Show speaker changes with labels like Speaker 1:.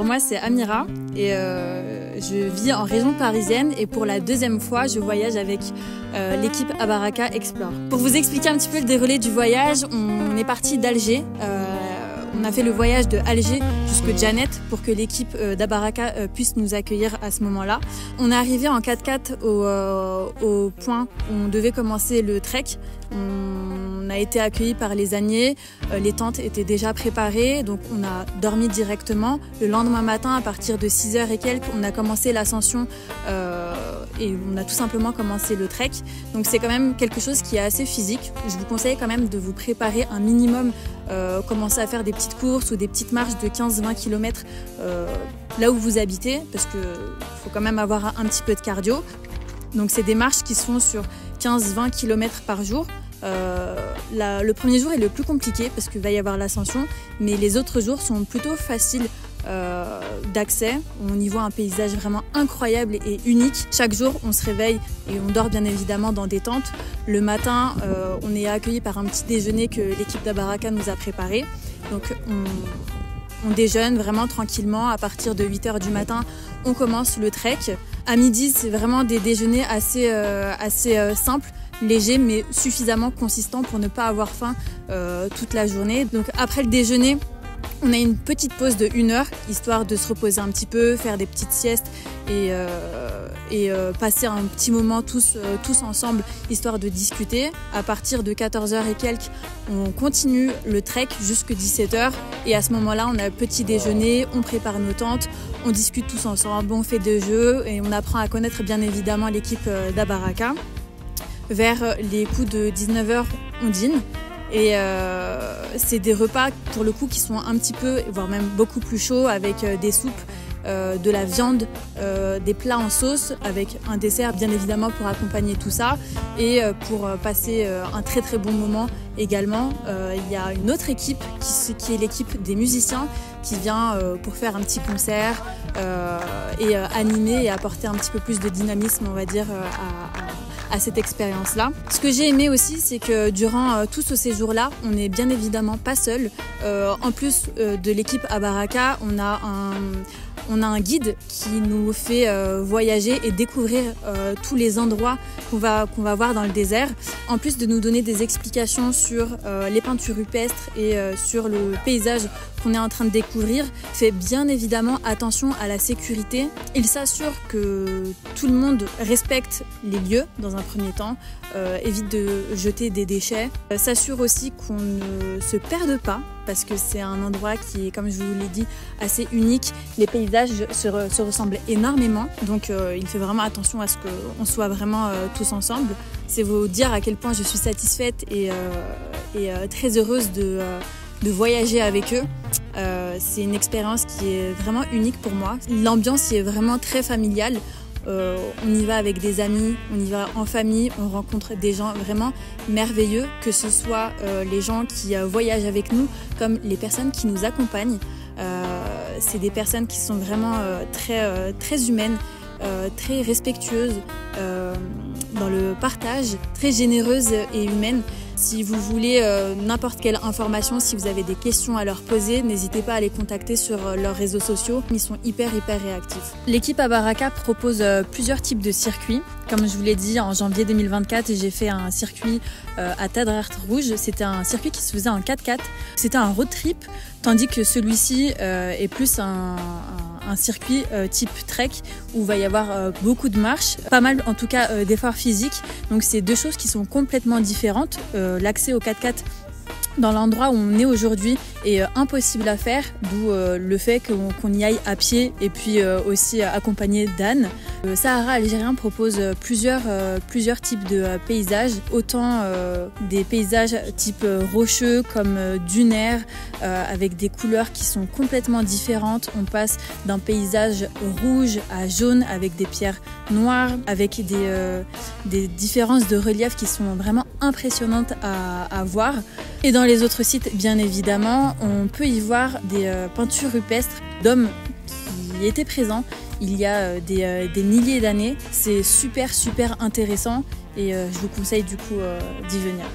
Speaker 1: Alors moi c'est Amira et je vis en région parisienne et pour la deuxième fois je voyage avec l'équipe Abaraka Explore. Pour vous expliquer un petit peu le déroulé du voyage, on est parti d'Alger. On a fait le voyage de Alger jusque Janet pour que l'équipe d'Abaraka puisse nous accueillir à ce moment-là. On est arrivé en 4x4 au point où on devait commencer le trek. On a été accueillis par les âniers, les tentes étaient déjà préparées, donc on a dormi directement. Le lendemain matin, à partir de 6h et quelques, on a commencé l'ascension et on a tout simplement commencé le trek. Donc c'est quand même quelque chose qui est assez physique. Je vous conseille quand même de vous préparer un minimum, commencer à faire des petites courses ou des petites marches de 15-20 km là où vous habitez, parce qu'il faut quand même avoir un petit peu de cardio. Donc c'est des marches qui se font sur 15-20 km par jour. Le premier jour est le plus compliqué parce qu'il va y avoir l'ascension, mais les autres jours sont plutôt faciles d'accès. On y voit un paysage vraiment incroyable et unique. Chaque jour, on se réveille et on dort bien évidemment dans des tentes. Le matin, on est accueilli par un petit déjeuner que l'équipe d'Abaraka nous a préparé. Donc on déjeune vraiment tranquillement. À partir de 8h du matin, on commence le trek. À midi, c'est vraiment des déjeuners assez simples, légers mais suffisamment consistants pour ne pas avoir faim toute la journée. Donc après le déjeuner, on a une petite pause de 1 heure, histoire de se reposer un petit peu, faire des petites siestes et passer un petit moment tous ensemble, histoire de discuter. À partir de 14h et quelques, on continue le trek jusqu'à 17h. Et à ce moment-là, on a le petit déjeuner, on prépare nos tentes, on discute tous ensemble, on fait des jeux et on apprend à connaître bien évidemment l'équipe d'Abaraka. Vers les coups de 19h, on dîne. Et c'est des repas pour le coup qui sont un petit peu, voire même beaucoup plus chauds, avec des soupes, de la viande, des plats en sauce, avec un dessert bien évidemment pour accompagner tout ça. Et pour passer un très très bon moment également, il y a une autre équipe qui est l'équipe des musiciens qui vient pour faire un petit concert et animer et apporter un petit peu plus de dynamisme, on va dire, à cette expérience-là. Ce que j'ai aimé aussi, c'est que durant tout ce séjour-là, on n'est bien évidemment pas seul. En plus de l'équipe Abaraka, on a un guide qui nous fait voyager et découvrir tous les endroits qu'on va voir dans le désert. En plus de nous donner des explications sur les peintures rupestres et sur le paysage qu'on est en train de découvrir, fait bien évidemment attention à la sécurité. Il s'assure que tout le monde respecte les lieux dans un premier temps, évite de jeter des déchets, s'assure aussi qu'on ne se perde pas parce que c'est un endroit qui est, comme je vous l'ai dit, assez unique. Les paysages se ressemblent énormément, donc il fait vraiment attention à ce qu'on soit vraiment tous ensemble. C'est vous dire à quel point je suis satisfaite et très heureuse de voyager avec eux. C'est une expérience qui est vraiment unique pour moi. L'ambiance est vraiment très familiale. On y va avec des amis, on y va en famille, on rencontre des gens vraiment merveilleux, que ce soit les gens qui voyagent avec nous comme les personnes qui nous accompagnent. C'est des personnes qui sont vraiment très humaines, très respectueuses dans le partage, très généreuses et humaines. Si vous voulez n'importe quelle information, si vous avez des questions à leur poser, n'hésitez pas à les contacter sur leurs réseaux sociaux. Ils sont hyper réactifs. L'équipe Abaraka propose plusieurs types de circuits. Comme je vous l'ai dit, en janvier 2024, j'ai fait un circuit à Tadrert Rouge. C'était un circuit qui se faisait en 4x4. C'était un road trip, tandis que celui-ci est plus un circuit type trek où il va y avoir beaucoup de marches, pas mal en tout cas d'efforts physiques. Donc c'est deux choses qui sont complètement différentes. L'accès au 4x4 dans l'endroit où on est aujourd'hui est impossible à faire, d'où le fait qu'on y aille à pied et puis aussi accompagné d'ânes. Le Sahara algérien propose plusieurs types de paysages, autant des paysages type rocheux comme dunaire avec des couleurs qui sont complètement différentes. On passe d'un paysage rouge à jaune avec des pierres noires, avec des différences de relief qui sont vraiment impressionnantes à voir. Et dans les autres sites, bien évidemment, on peut y voir des peintures rupestres d'hommes qui étaient présents il y a des milliers d'années. C'est super intéressant et je vous conseille du coup d'y venir.